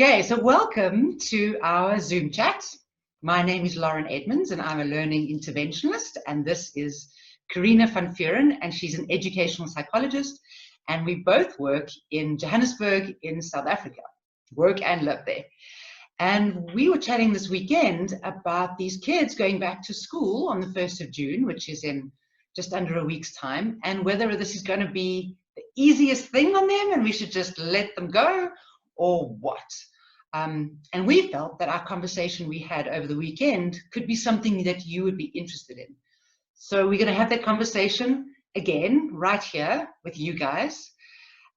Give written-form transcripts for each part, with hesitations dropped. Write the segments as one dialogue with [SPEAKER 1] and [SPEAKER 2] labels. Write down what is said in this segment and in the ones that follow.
[SPEAKER 1] Okay, so welcome to our Zoom chat. My name is Lauren Edmonds and I'm a learning interventionist, and this is Carina van Vuren, and she's an educational psychologist, and we both work in Johannesburg in South Africa, work and live there. And we were chatting this weekend about these kids going back to school on the 1st of June, which is in just under a week's time, and whether this is going to be the easiest thing on them and we should just let them go, or what. And we felt that our conversation we had over the weekend could be something that you would be interested in. So we're going to have that conversation again right here with you guys.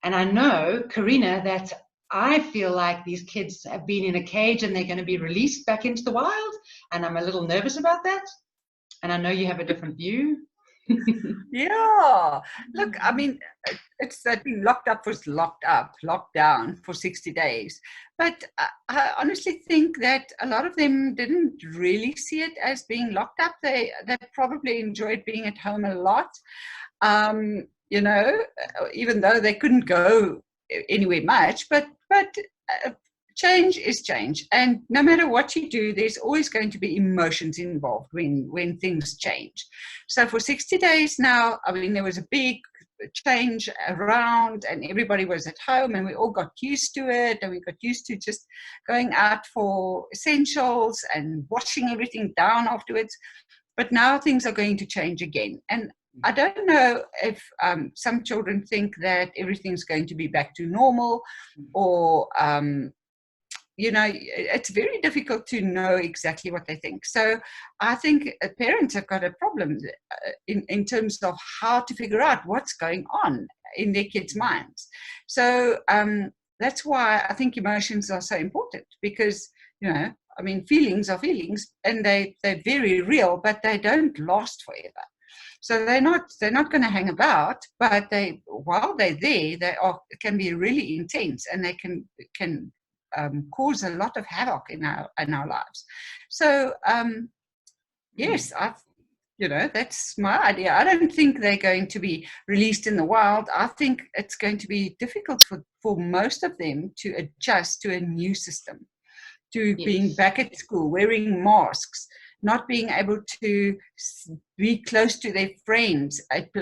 [SPEAKER 1] And I know, Carina, that I feel like these kids have been in a cage and they're going to be released back into the wild, and I'm a little nervous about that. And I know you have a different view.
[SPEAKER 2] Yeah, look, I mean, it's been locked down for 60 days. But I honestly think that a lot of them didn't really see it as being locked up. They probably enjoyed being at home a lot, even though they couldn't go anywhere much. But change is change, and no matter what you do, there's always going to be emotions involved when things change. So for 60 days now, I mean, there was a big change around and everybody was at home and we all got used to it, and we got used to just going out for essentials and washing everything down afterwards. But now things are going to change again, and I don't know if some children think that everything's going to be back to normal, or it's very difficult to know exactly what they think. So I think parents have got a problem in terms of how to figure out what's going on in their kids' minds. So that's why I think emotions are so important, because, feelings are feelings, and they're very real, but they don't last forever. So they're not going to hang about, but while they're there, can be really intense, and they can cause a lot of havoc in our lives. So yes, that's my idea. I don't think they're going to be released in the wild. I think it's going to be difficult for most of them to adjust to a new system, to being back at school, wearing masks, not being able to be close to their friends at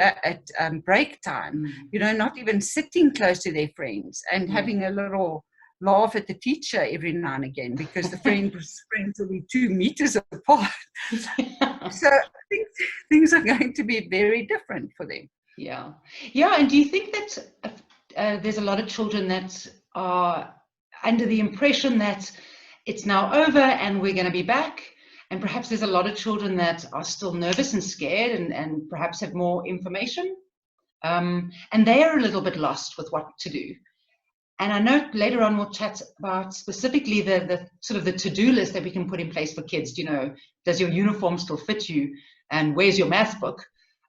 [SPEAKER 2] break time, not even sitting close to their friends and having a little laugh at the teacher every now and again because the friends will be 2 meters apart. So I think things are going to be very different for them.
[SPEAKER 1] Yeah. And do you think that there's a lot of children that are under the impression that it's now over and we're going to be back, and perhaps there's a lot of children that are still nervous and scared and perhaps have more information, and they are a little bit lost with what to do? And I know later on we'll chat about specifically the sort of the to-do list that we can put in place for kids. Does your uniform still fit you? And where's your math book?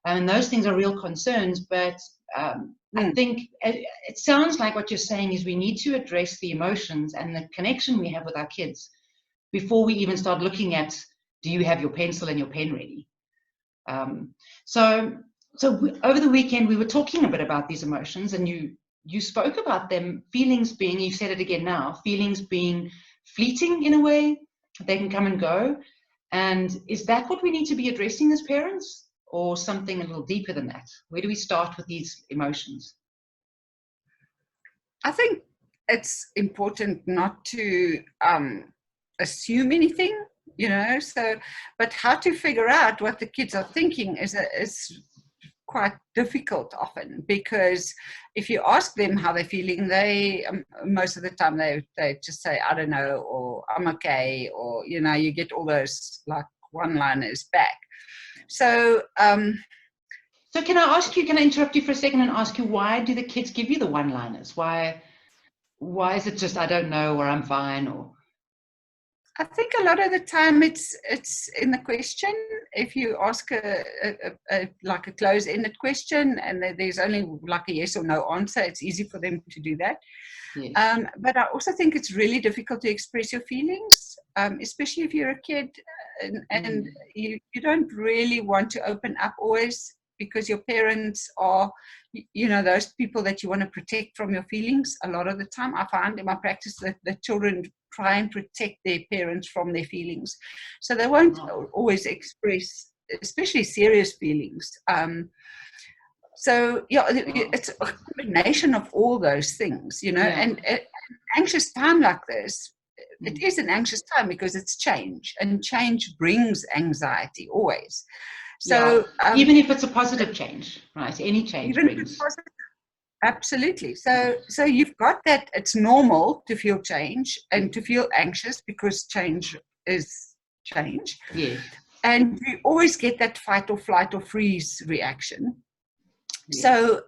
[SPEAKER 1] And those things are real concerns. But I think it sounds like what you're saying is we need to address the emotions and the connection we have with our kids before we even start looking at, do you have your pencil and your pen ready? So over the weekend, we were talking a bit about these emotions, and you spoke about them, feelings being, you said it again now, feelings being fleeting in a way. They can come and go. And is that what we need to be addressing as parents, or something a little deeper than that? Where do we start with these emotions?
[SPEAKER 2] I think it's important not to assume anything, but how to figure out what the kids are thinking is quite difficult often, because if you ask them how they're feeling, they most of the time they just say, I don't know, or I'm okay, or you get all those like one-liners back. So
[SPEAKER 1] can I interrupt you for a second and ask you, why do the kids give you the one-liners? Why is it just I don't know, or I'm fine? Or
[SPEAKER 2] I think a lot of the time it's in the question. If you ask a close-ended question and there's only like a yes or no answer, it's easy for them to do that. Yes. But I also think it's really difficult to express your feelings, especially if you're a kid and you don't really want to open up always because your parents are, those people that you want to protect from your feelings. A lot of the time I find in my practice that the children try and protect their parents from their feelings. So they won't always express, especially serious feelings. So it's a combination of all those things, and an anxious time like this, it is an anxious time because it's change, and change brings anxiety always. So
[SPEAKER 1] even if it's a positive change, right? Any change brings.
[SPEAKER 2] Absolutely. So you've got that it's normal to feel change and to feel anxious because change is change.
[SPEAKER 1] Yes.
[SPEAKER 2] And you always get that fight or flight or freeze reaction. Yes. So,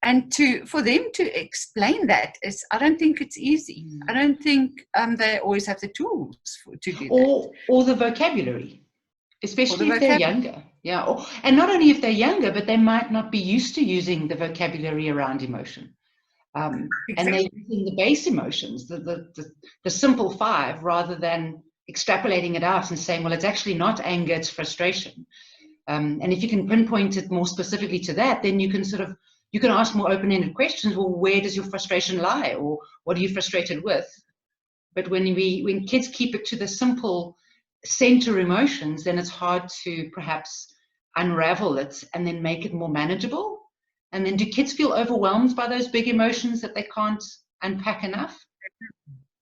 [SPEAKER 2] and for them to explain that I don't think it's easy. I don't think they always have the tools to do that.
[SPEAKER 1] Or the vocabulary, especially if they're younger. Yeah. And not only if they're younger, but they might not be used to using the vocabulary around emotion. Exactly. And they're using the base emotions, the simple 5, rather than extrapolating it out and saying, well, it's actually not anger, it's frustration. And if you can pinpoint it more specifically to that, then you can ask more open-ended questions. Well, where does your frustration lie, or what are you frustrated with? But when kids keep it to the simple center emotions, then it's hard to perhaps unravel it and then make it more manageable. And then do kids feel overwhelmed by those big emotions that they can't unpack enough?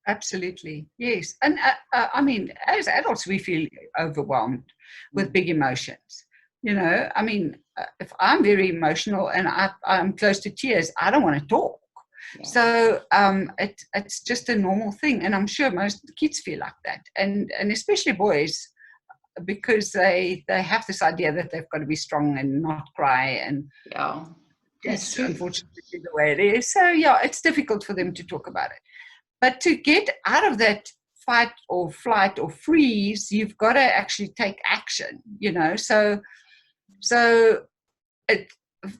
[SPEAKER 2] Absolutely, yes. And I mean, as adults, we feel overwhelmed with big emotions. I mean, if I'm very emotional and I'm close to tears, I don't want to talk. Yeah. So it's just a normal thing. And I'm sure most kids feel like that. And especially boys, because they have this idea that they've got to be strong and not cry. And that's unfortunately the way it is. So, it's difficult for them to talk about it. But to get out of that fight or flight or freeze, you've got to actually take action,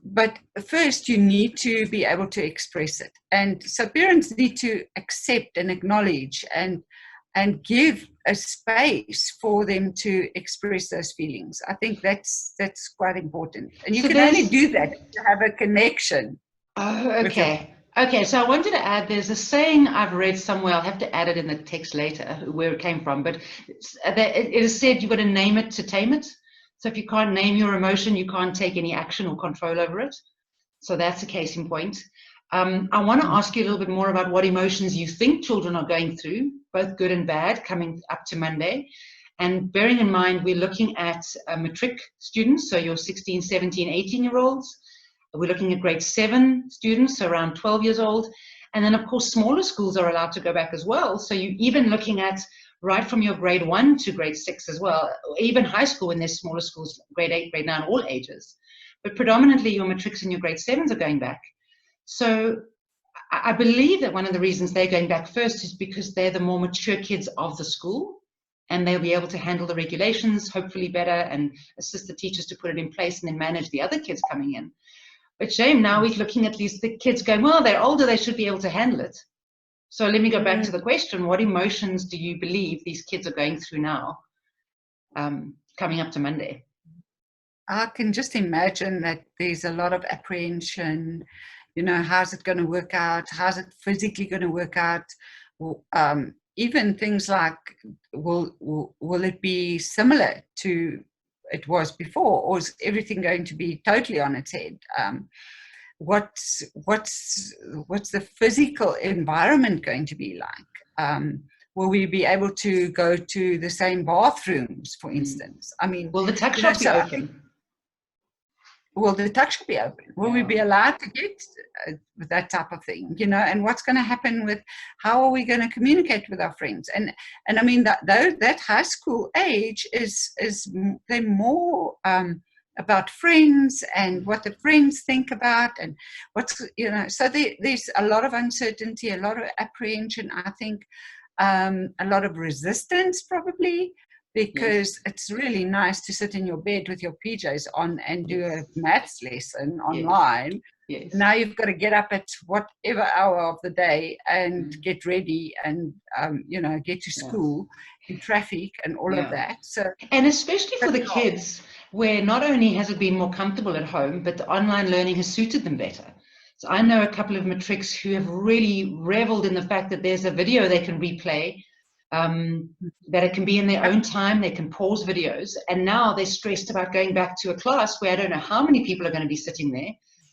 [SPEAKER 2] but first you need to be able to express it. And so parents need to accept and acknowledge and give a space for them to express those feelings. I think that's quite important. And you can only do that if you have a connection.
[SPEAKER 1] Oh, okay. Okay, so I wanted to add, there's a saying I've read somewhere, I'll have to add it in the text later, where it came from, but it is said you've got to name it to tame it. So if you can't name your emotion, you can't take any action or control over it. So that's a case in point. I want to ask you a little bit more about what emotions you think children are going through, both good and bad, coming up to Monday. And bearing in mind, we're looking at matric students, so your 16, 17, 18-year-olds. We're looking at grade 7 students, so around 12 years old. And then, of course, smaller schools are allowed to go back as well. So you're even looking at right from your grade 1 to grade 6 as well, even high school when there's smaller schools, grade 8, grade 9, all ages. But predominantly your matrics and your grade 7s are going back. So I believe that one of the reasons they're going back first is because they're the more mature kids of the school, and they'll be able to handle the regulations hopefully better and assist the teachers to put it in place and then manage the other kids coming in. But shame, now we're looking at the kids going, well, they're older, they should be able to handle it. So let me go back to the question, what emotions do you believe these kids are going through now, coming up to Monday?
[SPEAKER 2] I can just imagine that there's a lot of apprehension. How's it going to work out? How's it physically going to work out? Even things like, will it be similar to it was before, or is everything going to be totally on its head? What's the physical environment going to be like? Will we be able to go to the same bathrooms, for instance? I mean,
[SPEAKER 1] will the tuck shop be open?
[SPEAKER 2] Will the tuck shop be open? Will we be allowed to get that type of thing? And what's going to happen with, how are we going to communicate with our friends? And I mean, that high school age is they're more about friends and what the friends think about, and so there's a lot of uncertainty, a lot of apprehension, I think, a lot of resistance probably, because it's really nice to sit in your bed with your PJs on and do a maths lesson online. Yes. Now you've got to get up at whatever hour of the day and get ready and get to school in traffic and all of that. So,
[SPEAKER 1] and especially for the kids, where not only has it been more comfortable at home, but the online learning has suited them better. So I know a couple of matrics who have really reveled in the fact that there's a video they can replay, that it can be in their own time, they can pause videos, and now they're stressed about going back to a class where I don't know how many people are going to be sitting there,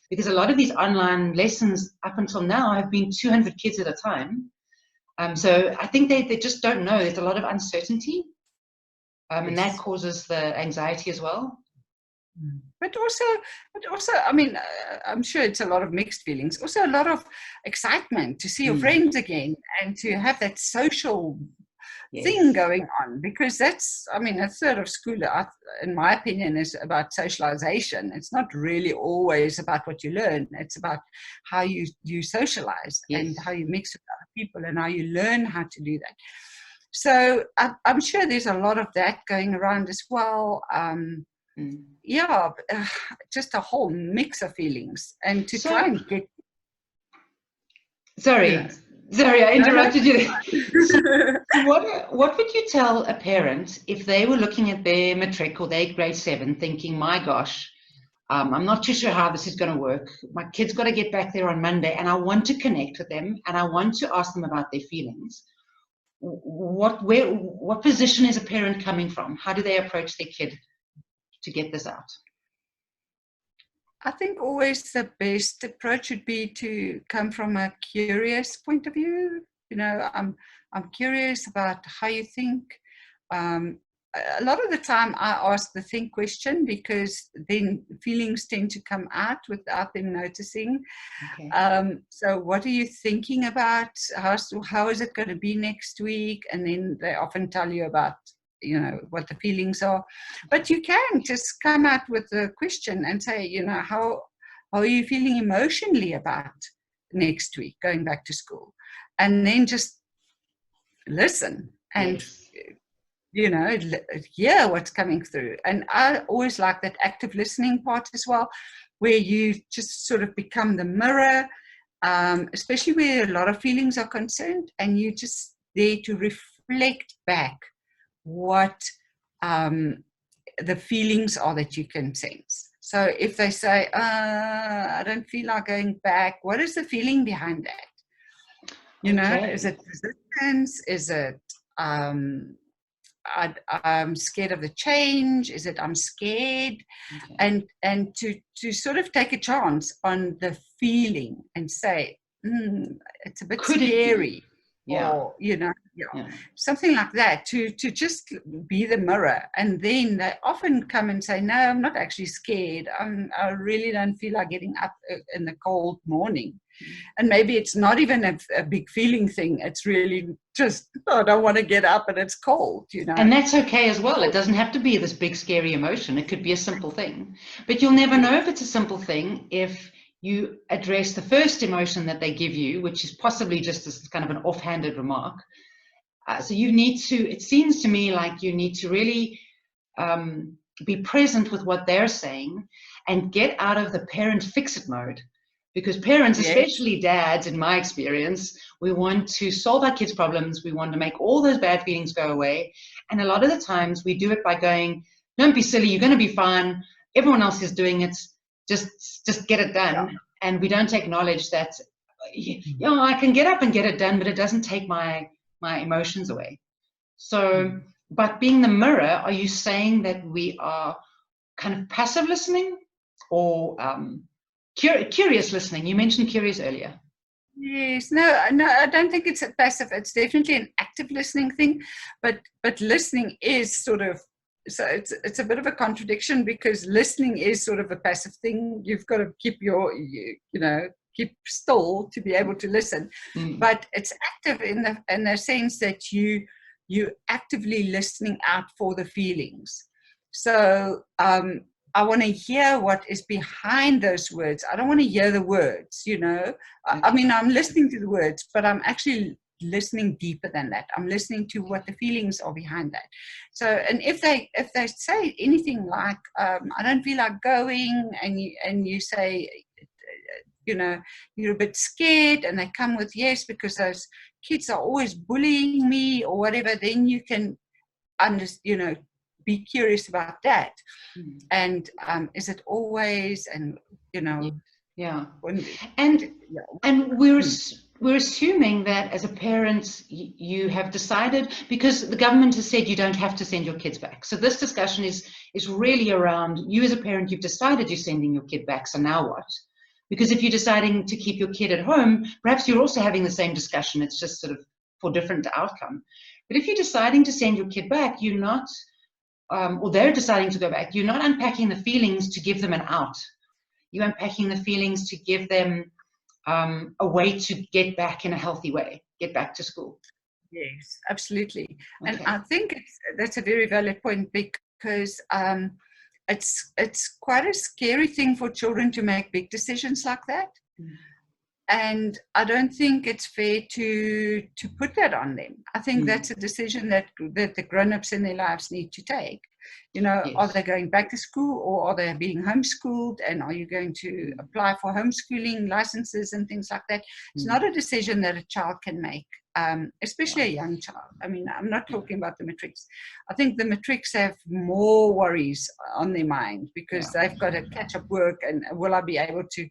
[SPEAKER 1] because a lot of these online lessons up until now have been 200 kids at a time. So I think they just don't know. There's a lot of uncertainty, and that causes the anxiety as well.
[SPEAKER 2] But also, I mean, I'm sure it's a lot of mixed feelings. Also, a lot of excitement to see your friends again and to have that social thing going on, because that's, I mean, a third of school, in my opinion, is about socialization. It's not really always about what you learn. It's about how you socialize and how you mix with other people and how you learn how to do that. So I'm sure there's a lot of that going around as well. Yeah, just a whole mix of feelings, and to try and get.
[SPEAKER 1] Sorry, I interrupted you. So what would you tell a parent if they were looking at their matric or their grade 7, thinking, "My gosh, I'm not too sure how this is going to work. My kid's got to get back there on Monday, and I want to connect with them, and I want to ask them about their feelings." What position is a parent coming from? How do they approach their kid to get this out?
[SPEAKER 2] I think always the best approach would be to come from a curious point of view. You know, I'm curious about how you think. A lot of the time I ask the think question, because then feelings tend to come out without them noticing. So what are you thinking about? How is it going to be next week? And then they often tell you about, you know, what the feelings are. But you can just come out with a question and say, you know, how are you feeling emotionally about next week going back to school? And then just listen and you know, hear what's coming through. And I always like that active listening part as well, where you just sort of become the mirror, especially where a lot of feelings are concerned, and you just there to reflect back what the feelings are that you can sense. So if they say, I don't feel like going back, what is the feeling behind that? You know, is it resistance? Is it I'm scared of the change? Is it I'm scared? And to sort of take a chance on the feeling and say, it's a bit scary. Or, you know, something like that, to just be the mirror. And then they often come and say, no, I'm not actually scared. I really don't feel like getting up in the cold morning. And maybe it's not even a big feeling thing. It's really just, I don't want to get up and it's cold, you know.
[SPEAKER 1] And that's okay as well. It doesn't have to be this big, scary emotion. It could be a simple thing. But you'll never know if it's a simple thing if you address the first emotion that they give you, which is possibly just as kind of an offhanded remark. So you need to, it seems to me like you need to really be present with what they're saying and get out of the parent fix-it mode. Because parents, especially dads, in my experience, we want to solve our kids' problems. We want to make all those bad feelings go away. And a lot of the times we do it by going, don't be silly, you're going to be fine. Everyone else is doing it. Just get it done. And we don't acknowledge that, you know, I can get up and get it done, but it doesn't take my emotions away. So, but being the mirror, are you saying that we are kind of passive listening or curious listening? You mentioned curious earlier.
[SPEAKER 2] Yes, no, I don't think it's a passive. It's definitely an active listening thing, but listening is sort of, so it's a bit of a contradiction, because listening is sort of a passive thing. You've got to keep keep still to be able to listen, but it's active in the sense that you actively listening out for the feelings. So I want to hear what is behind those words. I don't want to hear the words, you know. I mean, I'm listening to the words, but I'm actually listening deeper than that. I'm listening to what the feelings are behind that. So, and if they say anything like, I don't feel like going, and you say, you know, you're a bit scared, and they come with, yes, because those kids are always bullying me or whatever, then you can be curious about that.
[SPEAKER 1] Mm.
[SPEAKER 2] And is it always, and
[SPEAKER 1] Yeah.
[SPEAKER 2] when,
[SPEAKER 1] And
[SPEAKER 2] yeah.
[SPEAKER 1] and we're assuming that as a parent you have decided, because the government has said you don't have to send your kids back. So this discussion is really around you as a parent. You've decided you're sending your kid back. So now what? Because if you're deciding to keep your kid at home, perhaps you're also having the same discussion. It's just sort of for different outcome. But if you're deciding to send your kid back, you're not, or they're deciding to go back, you're not unpacking the feelings to give them an out. You're unpacking the feelings to give them a way to get back in a healthy way, get back to school.
[SPEAKER 2] Yes, absolutely.
[SPEAKER 1] Okay.
[SPEAKER 2] And I think that's a very valid point, because it's quite a scary thing for children to make big decisions like that.
[SPEAKER 1] Mm.
[SPEAKER 2] And I don't think it's fair to put that on them. I think that's a decision that the grown-ups in their lives need to take.
[SPEAKER 1] Yes.
[SPEAKER 2] Are they going back to school, or are they being homeschooled? And are you going to apply for homeschooling licenses and things like that? It's not a decision that a child can make, especially a young child. I mean, I'm not talking about the matrics. I think the matrics have more worries on their mind, because they've got to catch up work, and will I be able to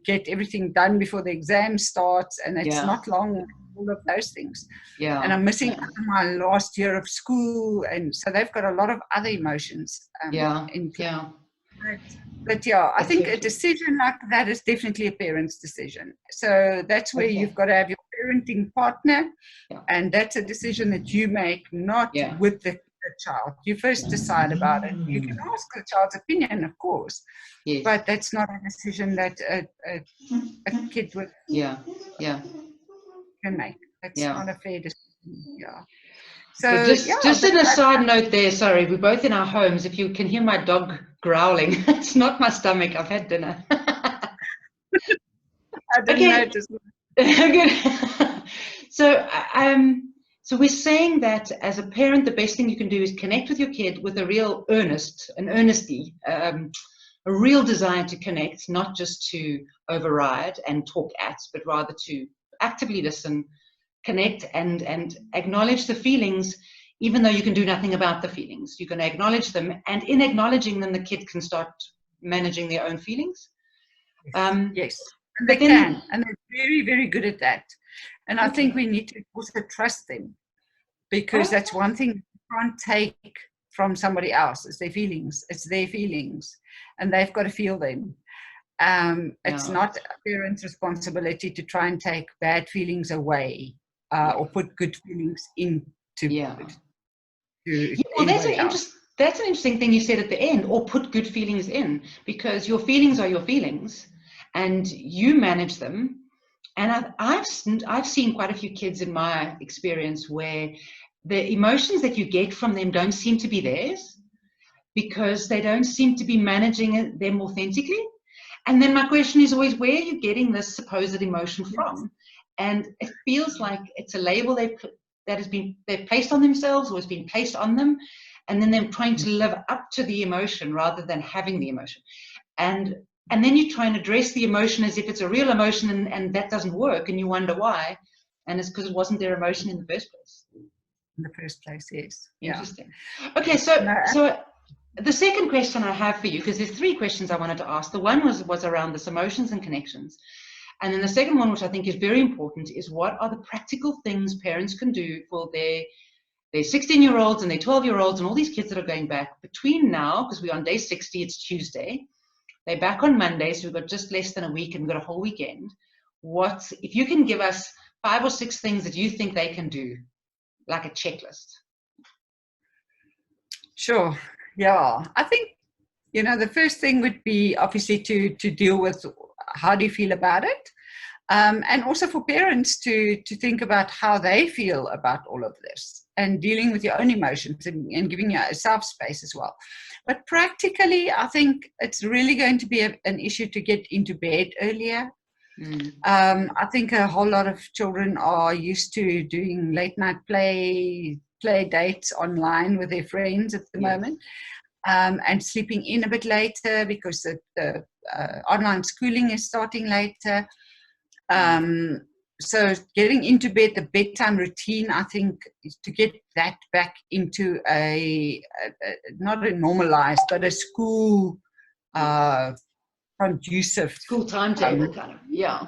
[SPEAKER 2] get everything done before the exam starts, and it's not long, all of those things. And I'm missing out on my last year of school, and so they've got a lot of other emotions. But I think a decision like that is definitely a parent's decision. So that's where you've got to have your parenting partner, and that's a decision that you make, not with the child. You first decide about it. You can ask the child's opinion, of course, but that's not a decision that a kid would can make. That's not a fair decision.
[SPEAKER 1] So just an aside note there, sorry, we're both in our homes. If you can hear my dog growling, it's not my stomach. I've had dinner.
[SPEAKER 2] I didn't notice.
[SPEAKER 1] Good. So we're saying that as a parent, the best thing you can do is connect with your kid with a real earnesty, a real desire to connect, not just to override and talk at, but rather to actively listen, connect, and acknowledge the feelings, even though you can do nothing about the feelings. You can acknowledge them, and in acknowledging them, the kid can start managing their own feelings.
[SPEAKER 2] Yes, and they can, and they're very, very good at that. And I think we need to also trust them, because that's one thing you can't take from somebody else. It's their feelings. It's their feelings, and they've got to feel them. It's not a parent's responsibility to try and take bad feelings away, or put good feelings into.
[SPEAKER 1] Well, that's an interesting thing you said at the end, or put good feelings in, because your feelings are your feelings, and you manage them. And I've seen quite a few kids in my experience where the emotions that you get from them don't seem to be theirs, because they don't seem to be managing them authentically. And then my question is always, where are you getting this supposed emotion from? And it feels like it's a label they've placed on themselves, or has been placed on them, and then they're trying to live up to the emotion rather than having the emotion. And then you try and address the emotion as if it's a real emotion, and that doesn't work, and you wonder why. And it's because it wasn't their emotion in the first place.
[SPEAKER 2] In the first place, yes.
[SPEAKER 1] Interesting. Okay, so the second question I have for you, because there's three questions I wanted to ask. The one was around this emotions and connections. And then the second one, which I think is very important, is what are the practical things parents can do for their 16-year-olds and their 12-year-olds and all these kids that are going back between now, because we're on day 60, it's Tuesday. They're back on Monday, so we've got just less than a week and we've got a whole weekend. If you can give us 5 or 6 things that you think they can do, like a checklist.
[SPEAKER 2] Sure. Yeah. I think, the first thing would be obviously to deal with how do you feel about it. And also for parents to think about how they feel about all of this, and dealing with your own emotions, and giving yourself space as well. But practically, I think it's really going to be an issue to get into bed earlier. I think a whole lot of children are used to doing late night play dates online with their friends at the moment, and sleeping in a bit later because the online schooling is starting later. so getting into bed, the bedtime routine, I think, is to get that back into a not a normalized, but a school conducive
[SPEAKER 1] School timetable, kind of. Yeah.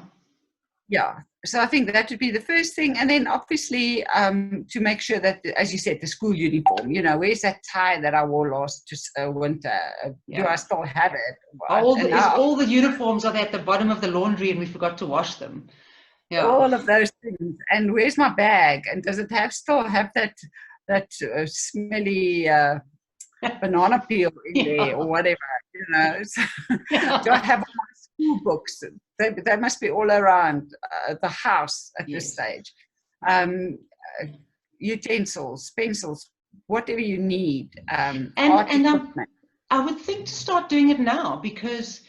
[SPEAKER 2] Yeah. So I think that would be the first thing. And then obviously to make sure that, as you said, the school uniform, where's that tie that I wore last winter? Do I still have it?
[SPEAKER 1] All the uniforms are at the bottom of the laundry and we forgot to wash them. Yeah.
[SPEAKER 2] All of those things. And where's my bag? And does it still have that smelly banana peel in there or whatever? So, do I have all my school books? They must be all around the house at this stage. Utensils, pencils, whatever you need.
[SPEAKER 1] I would think to start doing it now because,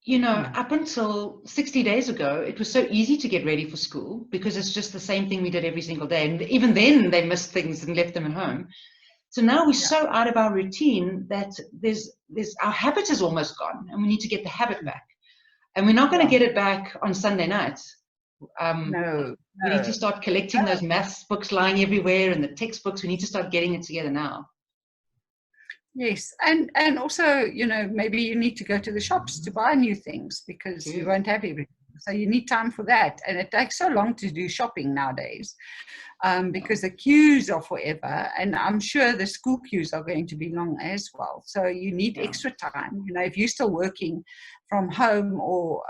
[SPEAKER 1] up until 60 days ago, it was so easy to get ready for school because it's just the same thing we did every single day. And even then they missed things and left them at home. So now we're so out of our routine that our habit is almost gone and we need to get the habit back. And we're not going to get it back on Sunday nights.
[SPEAKER 2] No.
[SPEAKER 1] We need to start collecting those maths books lying everywhere and the textbooks. We need to start getting it together now.
[SPEAKER 2] Yes, and also, maybe you need to go to the shops to buy new things because you won't have everything. So you need time for that. And it takes so long to do shopping nowadays because the queues are forever. And I'm sure the school queues are going to be long as well. So you need extra time. If you're still working from home or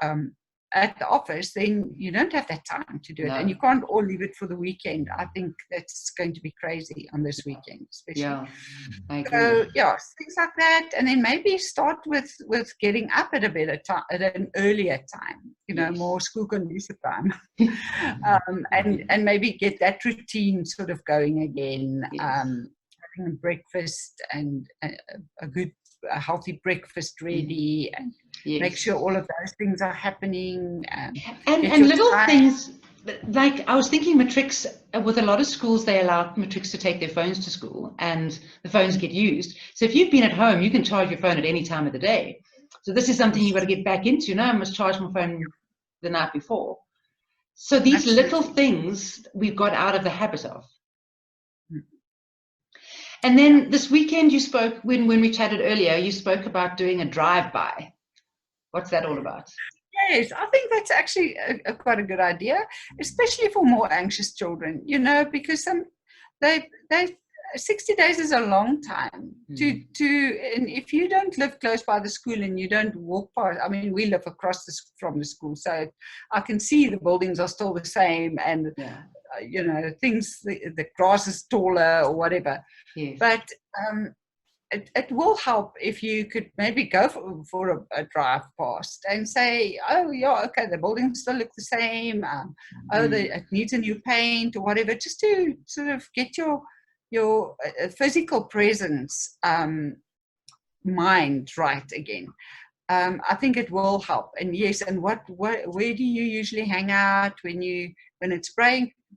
[SPEAKER 2] at the office, then you don't have that time to do it. And you can't all leave it for the weekend. I think that's going to be crazy on this weekend, especially.
[SPEAKER 1] Yeah, I agree.
[SPEAKER 2] So, things like that. And then maybe start with getting up at a better time, at an earlier time, more school conducive time. And maybe get that routine sort of going again. Having a breakfast and a healthy breakfast ready and make sure all of those things are happening
[SPEAKER 1] and little things like I was thinking matrics with a lot of schools, they allow matrics to take their phones to school and the phones get used. So if you've been at home, you can charge your phone at any time of the day. So this is something you've got to get back into. Now I must charge my phone the night before. So these little things we've got out of the habit of. And then this weekend you spoke, when we chatted earlier, you spoke about doing a drive-by. What's that all about?
[SPEAKER 2] Yes, I think that's actually quite a good idea, especially for more anxious children, because 60 days is a long time and if you don't live close by the school and you don't walk past, we live across from the school, so I can see the buildings are still the same and things, the grass is taller or whatever. Yes. But it will help if you could maybe go for a drive past and say, the buildings still look the same. It needs a new paint or whatever, just to sort of get your physical presence mind right again. I think it will help. And yes, and where do you usually hang out when it's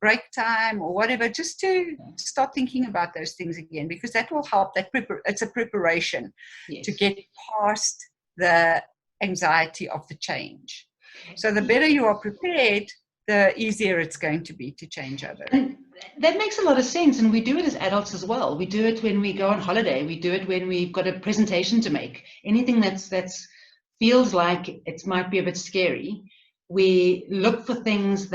[SPEAKER 2] break time or whatever, just to start thinking about those things again, because that will help. It's a preparation to get past the anxiety of the change. So the better you are prepared, the easier it's going to be to change over.
[SPEAKER 1] And that makes a lot of sense, and we do it as adults as well. We do it when we go on holiday. We do it when we've got a presentation to make. Anything that's feels like it might be a bit scary, we look for things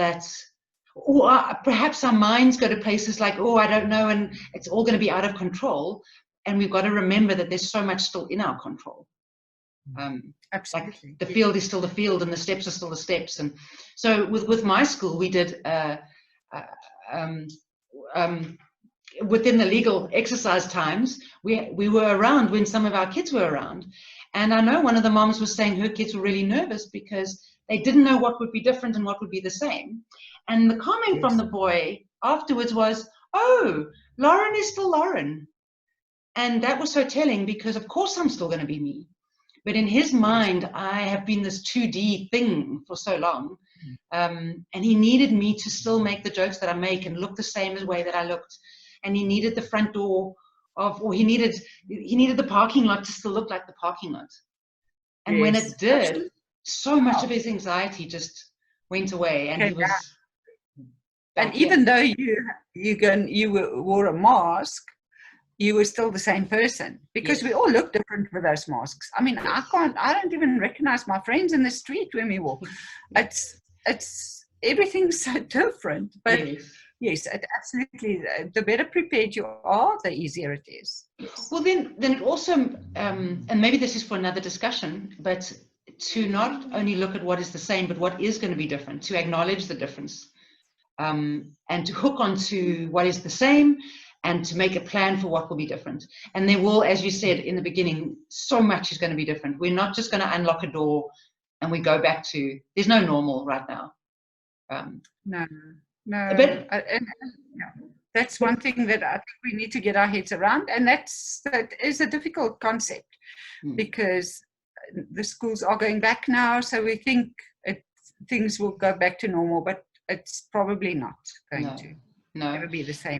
[SPEAKER 1] or perhaps our minds go to places like, I don't know, and it's all going to be out of control. And we've got to remember that there's so much still in our control.
[SPEAKER 2] Absolutely.
[SPEAKER 1] Like the field is still the field and the steps are still the steps. And so with my school, we did within the legal exercise times, we were around when some of our kids were around. And I know one of the moms was saying her kids were really nervous because they didn't know what would be different and what would be the same. And the comment from the boy afterwards was, Lauren is still Lauren. And that was so telling, because of course I'm still going to be me. But in his mind, I have been this 2D thing for so long. And he needed me to still make the jokes that I make and look the same way that I looked. And he needed the front door he needed the parking lot to still look like the parking lot. And when it did, so much of his anxiety just went away, and he was
[SPEAKER 2] And even though you wore a mask, you were still the same person, because we all look different with those masks. I mean, I don't even recognize my friends in the street when we walk. It's everything's so different. But yes, it absolutely, the better prepared you are, the easier it is. Yes.
[SPEAKER 1] Well, then it also, and maybe this is for another discussion, but to not only look at what is the same, but what is going to be different, to acknowledge the difference, and to hook onto what is the same, and to make a plan for what will be different. And there will, as you said in the beginning, so much is going to be different. We're not just going to unlock a door and we go back to, there's no normal right now.
[SPEAKER 2] No.
[SPEAKER 1] But
[SPEAKER 2] that's one thing that I think we need to get our heads around, and that is a difficult concept, because the schools are going back now, so we think things will go back to normal, but it's probably not going to never be the same.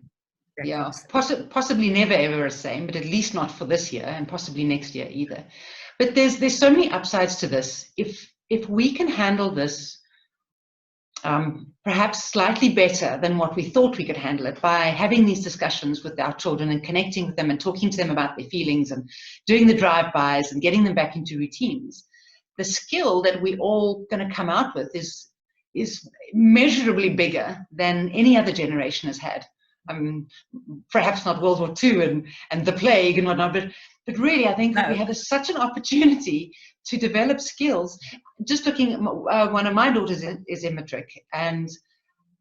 [SPEAKER 1] Yeah, possibly never ever the same, but at least not for this year, and possibly next year either. But there's so many upsides to this. If we can handle this perhaps slightly better than what we thought we could handle it, by having these discussions with our children and connecting with them and talking to them about their feelings and doing the drive-bys and getting them back into routines, the skill that we're all going to come out with is measurably bigger than any other generation has had. Perhaps not World War II and the plague and whatnot, but really I think that we have such an opportunity to develop skills. Just looking at one of my daughters is in matric, and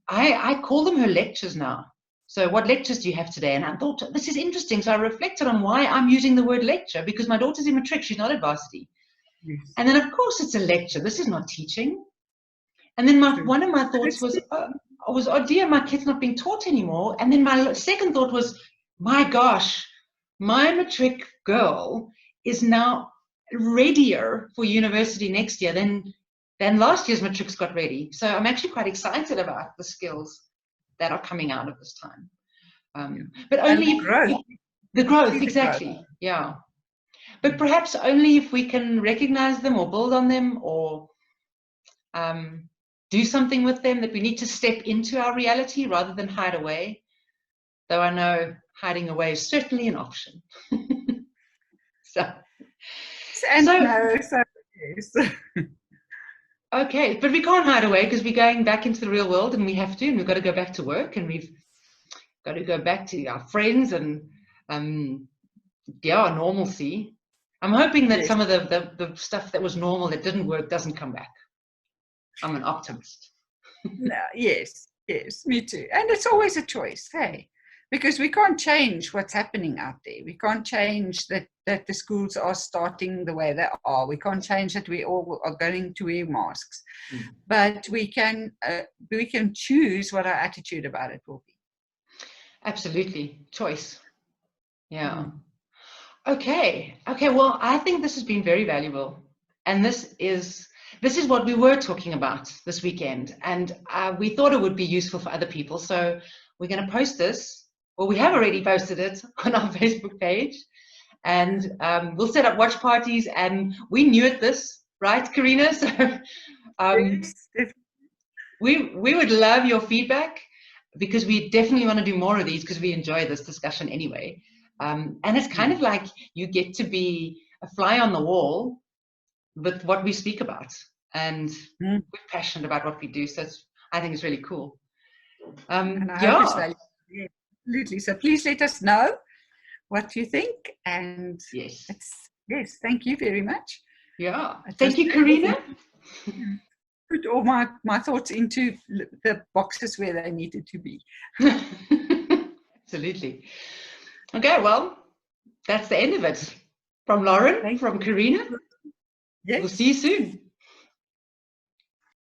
[SPEAKER 1] I call them her lectures now. So what lectures do you have today? And I thought, this is interesting. So I reflected on why I'm using the word lecture, because my daughter's in matric, she's not at varsity. Yes. And then of course it's a lecture, this is not teaching. And then one of my thoughts was, oh dear, my kid's not being taught anymore. And then my second thought was, my gosh, my matric girl is now readier for university next year than last year's matrics got ready. So I'm actually quite excited about the skills that are coming out of this time. But only the growth, exactly. Yeah. But perhaps only if we can recognize them or build on them, or do something with them, that we need to step into our reality rather than hide away. Though I know hiding away is certainly an option. Okay, but we can't hide away, because we're going back into the real world, and we have to, and we've got to go back to work, and we've got to go back to our friends and normalcy. I'm hoping that some of the stuff that was normal that didn't work doesn't come back. I'm an optimist.
[SPEAKER 2] Yes, me too. And it's always a choice, hey? Because we can't change what's happening out there. We can't change that the schools are starting the way they are. We can't change that we all are going to wear masks. But we can choose what our attitude about it will be.
[SPEAKER 1] Absolutely. Choice. Yeah. Okay. Well, I think this has been very valuable. And this is what we were talking about this weekend. And we thought it would be useful for other people. So we're going to post this. Well, we have already posted it on our Facebook page, and we'll set up watch parties, and we knew this, right, Carina? So we would love your feedback, because we definitely want to do more of these, because we enjoy this discussion anyway. And it's kind of like you get to be a fly on the wall with what we speak about, and we're passionate about what we do. So I think it's really cool.
[SPEAKER 2] And I hope it's valuable. Yeah. Absolutely. So please let us know what you think. And yes, thank you very much.
[SPEAKER 1] Yeah. Thank you, Carina.
[SPEAKER 2] Put all my thoughts into the boxes where they needed to be.
[SPEAKER 1] Absolutely. Okay, well, that's the end of it. From Lauren, from Carina.
[SPEAKER 2] Yes.
[SPEAKER 1] We'll see you soon.